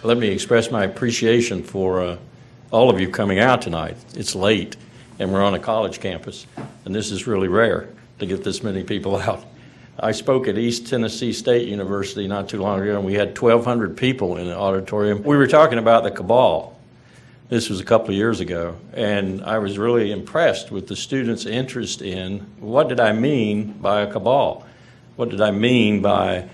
let me express my appreciation for all of you coming out tonight. It's late, and we're on a college campus, and this is really rare to get this many people out. I spoke at East Tennessee State University not too long ago, and we had 1,200 people in the auditorium. We were talking about the cabal. This was a couple of years ago, and I was really impressed with the students' interest in what did I mean by a cabal? What did I mean by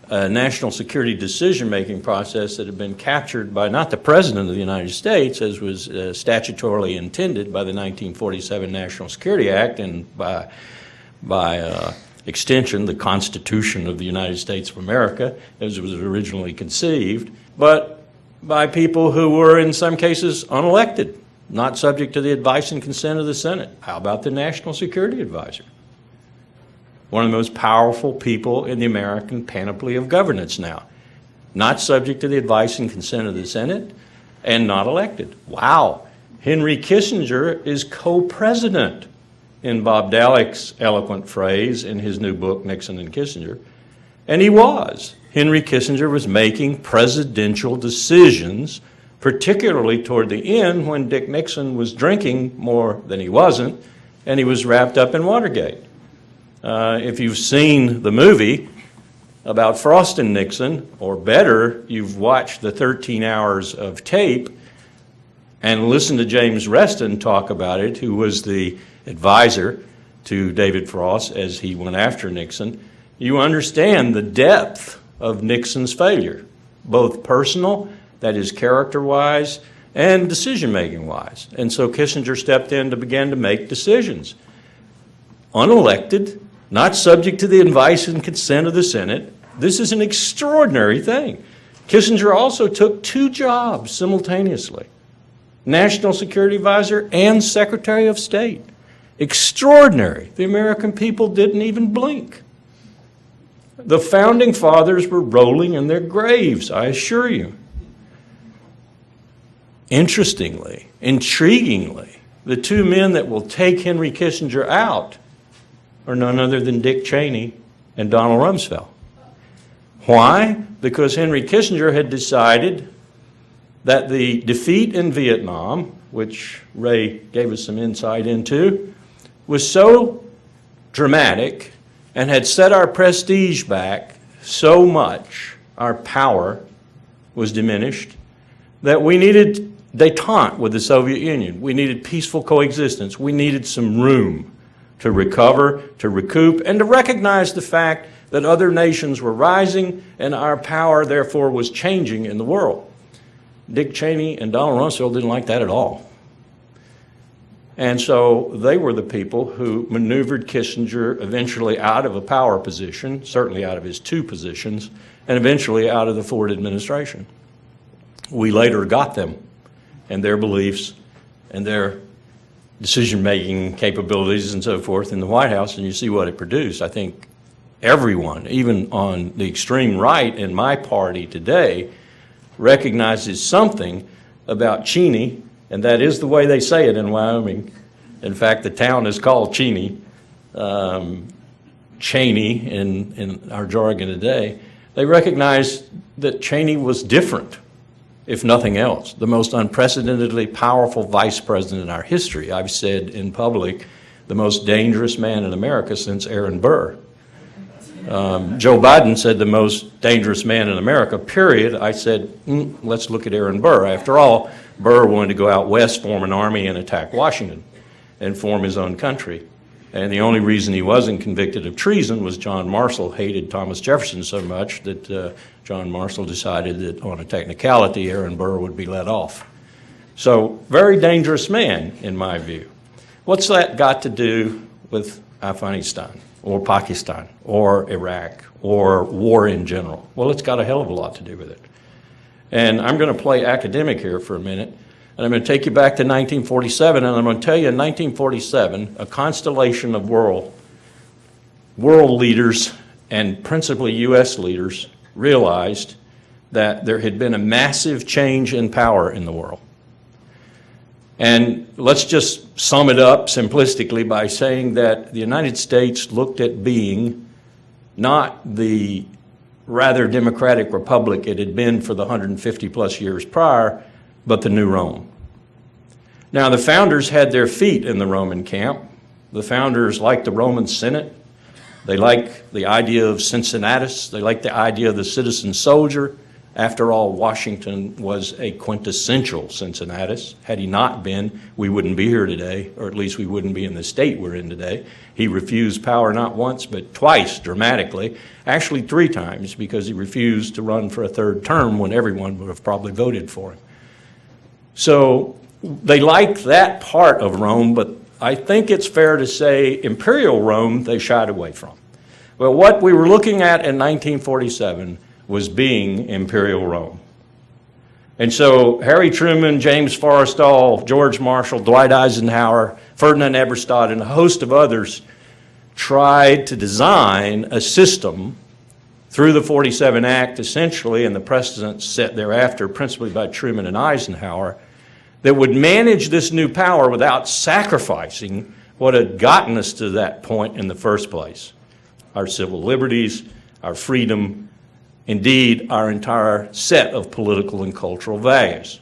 a national security decision-making process that had been captured by not the President of the United States, as was statutorily intended by the 1947 National Security Act, and by extension, the Constitution of the United States of America, as it was originally conceived, but by people who were, in some cases, unelected, not subject to the advice and consent of the Senate. How about the National Security Advisor? One of the most powerful people in the American panoply of governance now, not subject to the advice and consent of the Senate, and not elected. Wow. Henry Kissinger is co-president, in Bob Dalik's eloquent phrase in his new book, Nixon and Kissinger. And he was. Henry Kissinger was making presidential decisions, particularly toward the end when Dick Nixon was drinking more than he wasn't, and he was wrapped up in Watergate. If you've seen the movie about Frost and Nixon, or better, you've watched the 13 hours of tape and listened to James Reston talk about it, who was the advisor to David Frost as he went after Nixon, you understand the depth of Nixon's failure, both personal, that is character-wise, and decision-making-wise. And so Kissinger stepped in to begin to make decisions. Unelected, not subject to the advice and consent of the Senate. This is an extraordinary thing. Kissinger also took 2 jobs simultaneously, National Security Advisor and Secretary of State. Extraordinary. The American people didn't even blink. The founding fathers were rolling in their graves, I assure you. Interestingly, intriguingly, the 2 men that will take Henry Kissinger out are none other than Dick Cheney and Donald Rumsfeld. Why? Because Henry Kissinger had decided that the defeat in Vietnam, which Ray gave us some insight into, was so dramatic and had set our prestige back so much, our power was diminished, that we needed détente with the Soviet Union. We needed peaceful coexistence. We needed some room to recover, to recoup, and to recognize the fact that other nations were rising and our power, therefore, was changing in the world. Dick Cheney and Donald Rumsfeld didn't like that at all. And so they were the people who maneuvered Kissinger eventually out of a power position, certainly out of his 2 positions, and eventually out of the Ford administration. We later got them and their beliefs and their decision-making capabilities and so forth in the White House, and you see what it produced. I think everyone, even on the extreme right in my party today, recognizes something about Cheney, and that is the way they say it in Wyoming. In fact, the town is called Cheney, Cheney in our jargon today. They recognize that Cheney was different, if nothing else, the most unprecedentedly powerful vice president in our history. I've said in public, the most dangerous man in America since Aaron Burr. Joe Biden said the most dangerous man in America, period. I said, let's look at Aaron Burr. After all, Burr wanted to go out west, form an army, and attack Washington and form his own country. And the only reason he wasn't convicted of treason was John Marshall hated Thomas Jefferson so much that John Marshall decided that on a technicality, Aaron Burr would be let off. So, very dangerous man, in my view. What's that got to do with Afghanistan, or Pakistan, or Iraq, or war in general? Well, it's got a hell of a lot to do with it. And I'm going to play academic here for a minute, and I'm going to take you back to 1947, and I'm going to tell you in 1947, a constellation of world leaders, and principally U.S. leaders, realized that there had been a massive change in power in the world. And let's just sum it up simplistically by saying that the United States looked at being not the rather democratic republic it had been for the 150 plus years prior, but the new Rome. Now, the founders had their feet in the Roman camp. The founders liked the Roman Senate. They liked the idea of Cincinnatus. They liked the idea of the citizen soldier. After all, Washington was a quintessential Cincinnatus. Had he not been, we wouldn't be here today, or at least we wouldn't be in the state we're in today. He refused power not once, but twice dramatically, actually 3 times, because he refused to run for a 3rd term when everyone would have probably voted for him. So they liked that part of Rome, but I think it's fair to say Imperial Rome they shied away from. Well, what we were looking at in 1947 was being Imperial Rome. And so Harry Truman, James Forrestal, George Marshall, Dwight Eisenhower, Ferdinand Eberstadt, and a host of others tried to design a system through the 47 Act, essentially, and the precedents set thereafter, principally by Truman and Eisenhower, that would manage this new power without sacrificing what had gotten us to that point in the first place. Our civil liberties, our freedom, indeed, our entire set of political and cultural values.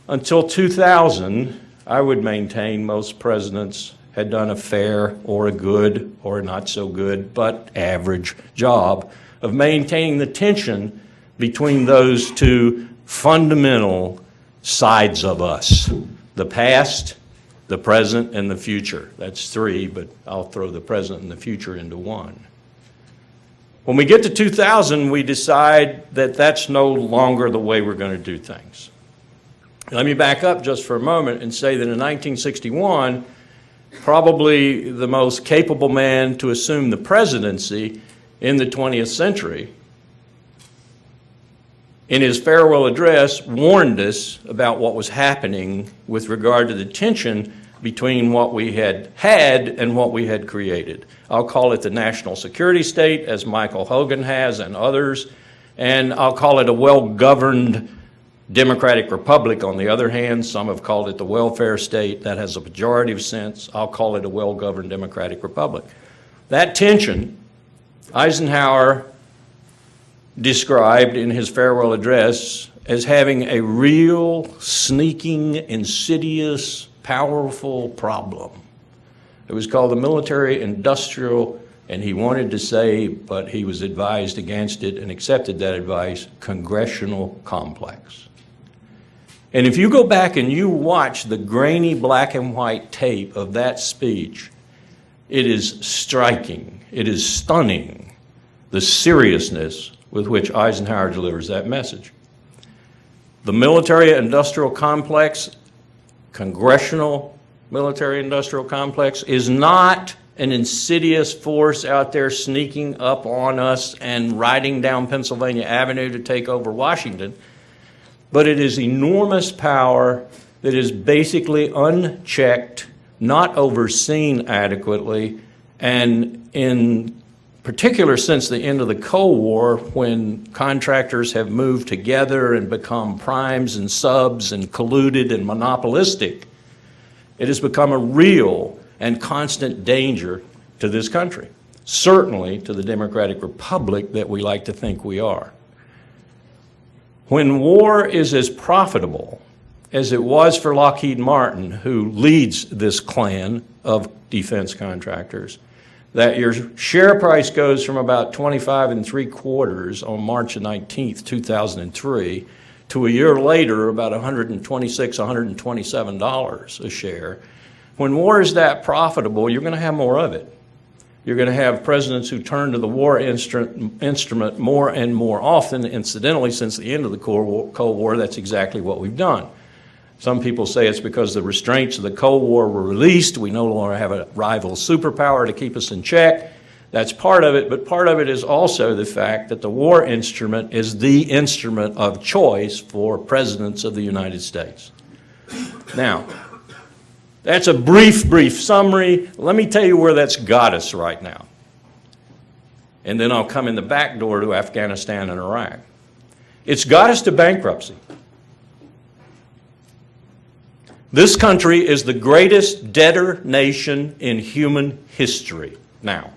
Until 2000, I would maintain most presidents had done a fair or a good or not so good, but average job of maintaining the tension between those two fundamental sides of us, the past, the present, and the future. That's 3, but I'll throw the present and the future into one. When we get to 2000, we decide that that's no longer the way we're going to do things. Let me back up just for a moment and say that in 1961, probably the most capable man to assume the presidency in the 20th century, in his farewell address, warned us about what was happening with regard to the tension between what we had and what we had created. I'll call it the national security state, as Michael Hogan has and others, and I'll call it a well-governed democratic republic on the other hand. Some have called it the welfare state. That has a pejorative sense. I'll call it a well-governed democratic republic. That tension, Eisenhower described in his farewell address as having a real, sneaking, insidious, powerful problem. It was called the military-industrial, and he wanted to say, but he was advised against it and accepted that advice, congressional complex. And if you go back and you watch the grainy black and white tape of that speech, it is striking, it is stunning, the seriousness with which Eisenhower delivers that message. The military-industrial complex, congressional military-industrial complex, is not an insidious force out there sneaking up on us and riding down Pennsylvania Avenue to take over Washington, but it is enormous power that is basically unchecked, not overseen adequately, and in particular since the end of the Cold War, when contractors have moved together and become primes and subs and colluded and monopolistic, it has become a real and constant danger to this country, certainly to the democratic republic that we like to think we are. When war is as profitable as it was for Lockheed Martin, who leads this clan of defense contractors, that your share price goes from about 25 3/4 on March 19th, 2003, to a year later about $126, $127 a share. When war is that profitable, you're going to have more of it. You're going to have presidents who turn to the war instrument more and more often. Incidentally, since the end of the Cold War, that's exactly what we've done. Some people say it's because the restraints of the Cold War were released. We no longer have a rival superpower to keep us in check. That's part of it, but part of it is also the fact that the war instrument is the instrument of choice for presidents of the United States. Now, that's a brief summary. Let me tell you where that's got us right now. And then I'll come in the back door to Afghanistan and Iraq. It's got us to bankruptcy. This country is the greatest debtor nation in human history now.